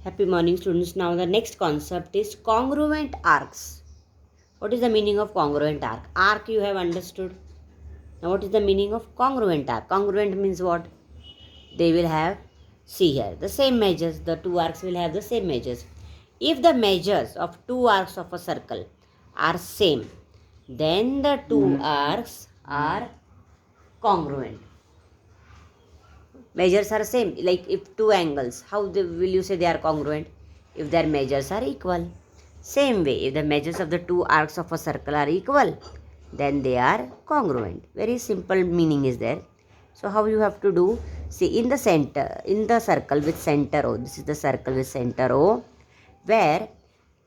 Happy morning, students. Now the next concept is congruent arcs. What is the meaning of congruent arc? Arc you have understood. Now what is the meaning of congruent arc? Congruent means what? They will have, see here, the same measures. The two arcs will have the same measures. If the measures of two arcs of a circle are same, then the two arcs are congruent. Measures are same. Like if two angles, how will you say they are congruent? If their measures are equal. Same way, if the measures of the two arcs of a circle are equal, then they are congruent. Very simple meaning is there. So how you have to do? See, in the center, in the circle with center O, this is the circle with center O, where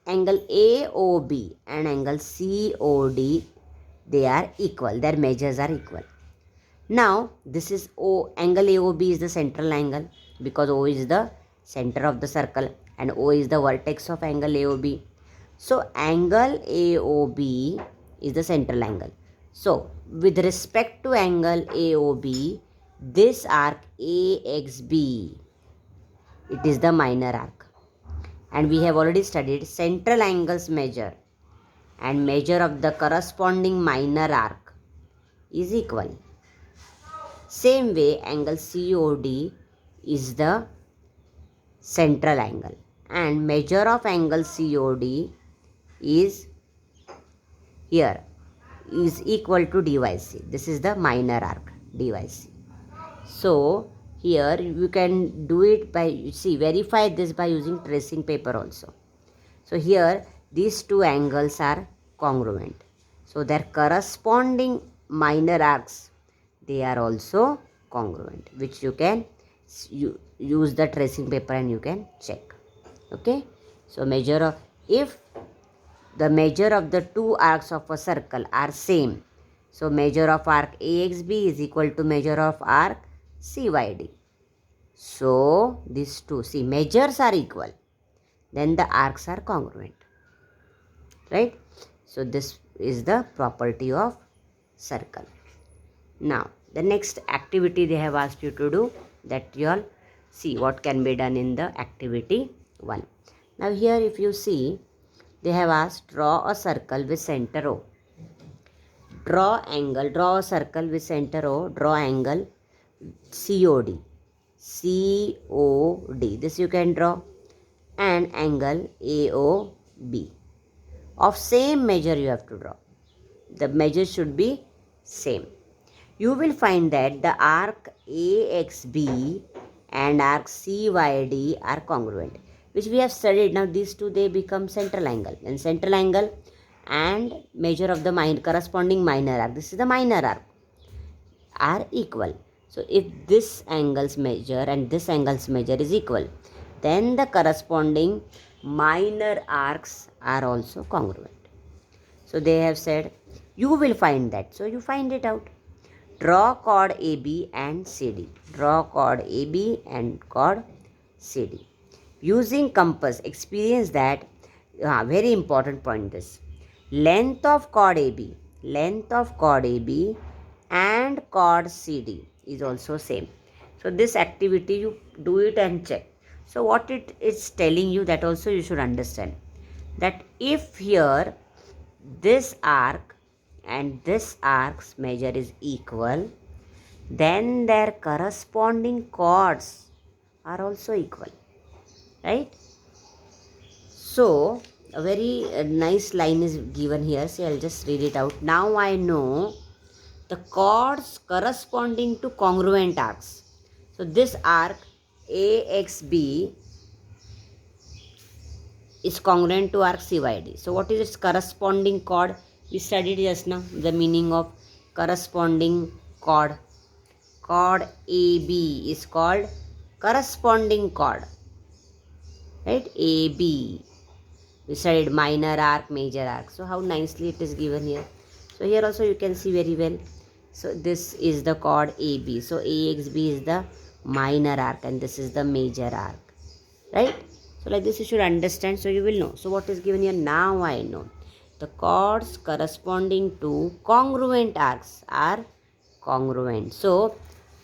angle AOB and angle COD, they are equal. Their measures are equal. Now, this is O, angle AOB is the central angle because O is the center of the circle and O is the vertex of angle AOB. So, angle AOB is the central angle. So, with respect to angle AOB, this arc AXB, it is the minor arc. And we have already studied central angles measure and measure of the corresponding minor arc is equal. Same way, angle COD is the central angle and measure of angle COD is here is equal to DYC. This is the minor arc DYC. So here you can do it by, see, verify this by using tracing paper also. So here these two angles are congruent. So their corresponding minor arcs, they are also congruent, which you can use the tracing paper and you can check. Okay, so measure of, if the measure of the two arcs of a circle are same, so measure of arc AXB is equal to measure of arc CYD. So these two, see, measures are equal, then the arcs are congruent, right? So this is the property of circle. Now, the next activity they have asked you to do, that you all see what can be done in the activity 1. Now, here if you see, they have asked draw a circle with center O. Draw angle, draw a circle with center O, draw angle COD. COD, this you can draw, and angle AOB. Of same measure you have to draw. The measure should be same. You will find that the arc AXB and arc CYD are congruent, which we have studied. Now these two, they become central angle, and central angle and measure of the corresponding minor arc, this is the minor arc, are equal. So if this angle's measure and this angle's measure is equal, then the corresponding minor arcs are also congruent. So they have said you will find that. So you find it out. Draw chord AB and CD. Draw chord AB and chord CD. Using compass, experience that, very important point this. Length of chord AB and chord CD is also same. So this activity you do it and check. So what it is telling you, that also you should understand. That if here this arc and this arc's measure is equal, then their corresponding chords are also equal, right? So a very nice line is given here. See, I'll just read it out. Now I know the chords corresponding to congruent arcs. So this arc AXB is congruent to arc CYD. So what is its corresponding chord? We studied just now the meaning of corresponding chord. Chord AB is called corresponding chord, right? AB. We studied minor arc, major arc. So how nicely it is given here. So here also you can see very well. So this is the chord AB. So AXB is the minor arc and this is the major arc, right? So like this you should understand, so you will know. So what is given here? Now I know. The chords corresponding to congruent arcs are congruent. So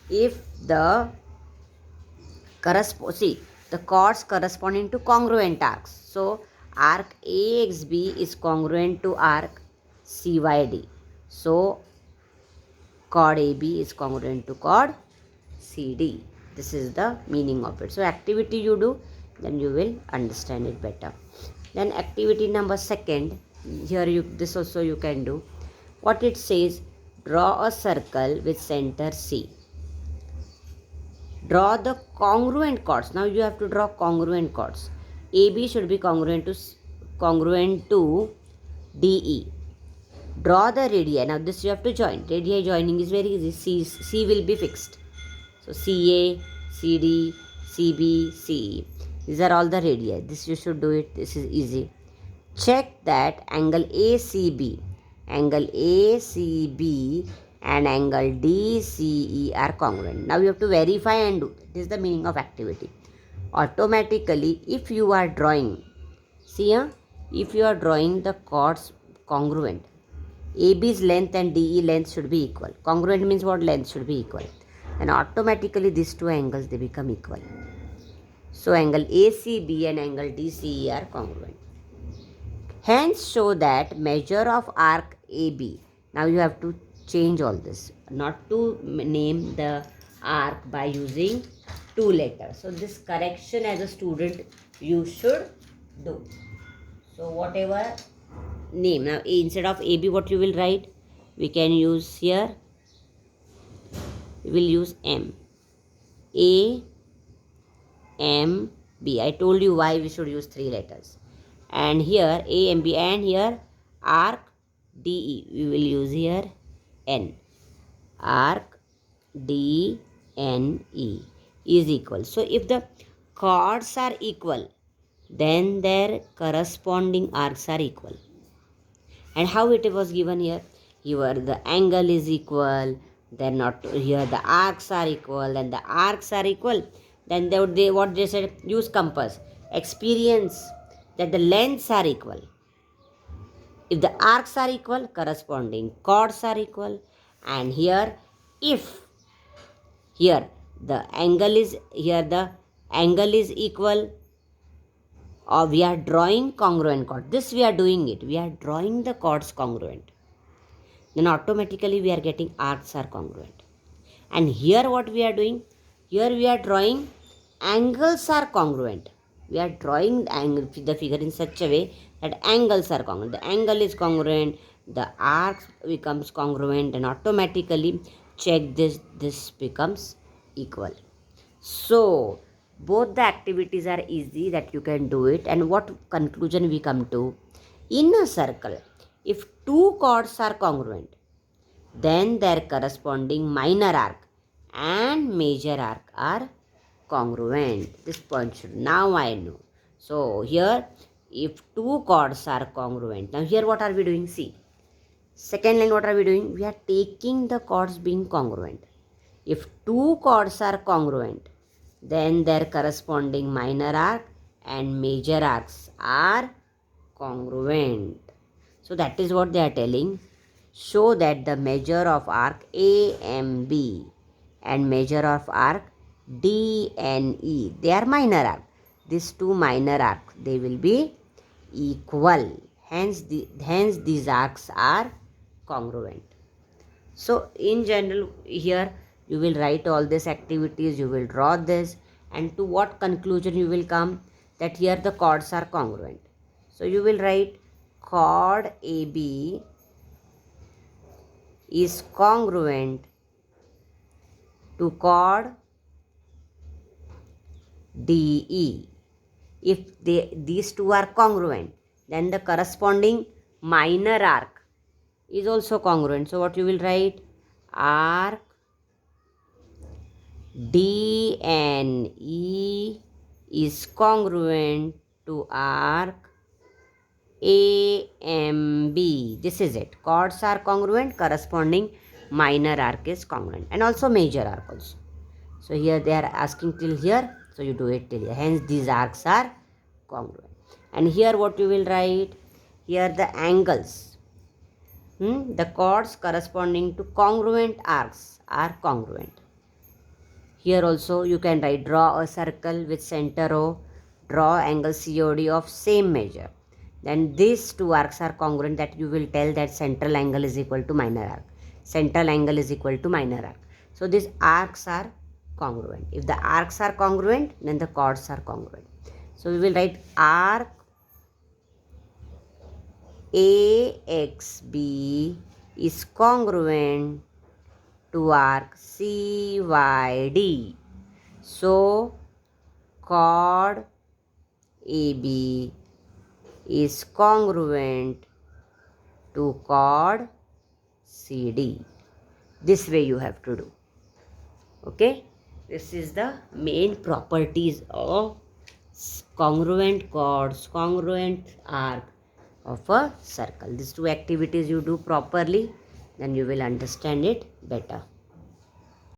if the see, the chords corresponding to congruent arcs. So arc AXB is congruent to arc CYD. So chord AB is congruent to chord CD. This is the meaning of it. So activity you do, then you will understand it better. Then activity number second, here this also you can do. What it says, draw a circle with center C. Draw the congruent chords. Now you have to draw congruent chords. AB should be congruent to DE. Draw the radii. Now this you have to join. Radii joining is very easy. C will be fixed. So CA, CD, CB, CE. These are all the radii. This you should do it. This is easy. Check that angle ACB and angle DCE are congruent. Now you have to verify and do. This is the meaning of activity. Automatically, if you are drawing, see here, if you are drawing the chords congruent, AB's length and DE length should be equal. Congruent means what? Length should be equal. And automatically these two angles, they become equal. So angle ACB and angle DCE are congruent. Hence show that measure of arc AB. Now you have to change all this. Not to name the arc by using two letters. So this correction as a student you should do. So whatever name. Now instead of AB what you will write? We can use here. We will use M. A, M, B. I told you why we should use three letters. And here A, M, B, and here arc DE. We will use here N. Arc D, N, E is equal. So if the chords are equal, then their corresponding arcs are equal. And how it was given here? Here the angle is equal, then not here the arcs are equal, and the arcs are equal. Then what they said, use compass. Experience that the lengths are equal. If the arcs are equal, corresponding chords are equal. And here, if here the angle is equal, or we are drawing congruent chord. This we are doing it. We are drawing the chords congruent. Then automatically we are getting arcs are congruent. And here what we are doing? Here we are drawing angles are congruent. We are drawing the figure in such a way that angles are congruent. The angle is congruent, the arc becomes congruent, and automatically check this becomes equal. So both the activities are easy that you can do it. And what conclusion we come to? In a circle, if two chords are congruent, then their corresponding minor arc and major arc are congruent. This point should now I know. So here, if two chords are congruent, now here what are we doing? See, second line what are we doing? We are taking the chords being congruent. If two chords are congruent, then their corresponding minor arc and major arcs are congruent. So that is what they are telling. Show that the measure of arc AMB and measure of arc DNE, they are minor arc. These two minor arcs, they will be equal. Hence these arcs are congruent. So in general, here you will write all these activities, you will draw this, and to what conclusion you will come? That here the chords are congruent. So you will write chord AB is congruent to chord DE. If these two are congruent, then the corresponding minor arc is also congruent. So what you will write? Arc DNE is congruent to arc AMB. This is it. Chords are congruent, corresponding minor arc is congruent, and also major arc also. So here they are asking till here, so you do it till here. Hence these arcs are congruent. And here what you will write? Here the angles. The chords corresponding to congruent arcs are congruent. Here also you can write draw a circle with center O, draw angle COD of same measure. Then these two arcs are congruent, that you will tell that central angle is equal to minor arc. Central angle is equal to minor arc. So these arcs are congruent. If the arcs are congruent, then the chords are congruent. So we will write arc AXB is congruent to arc CYD. So chord AB is congruent to chord CD. This way you have to do. Okay, this is the main properties of congruent chords, congruent arc of a circle. These two activities you do properly, then you will understand it better.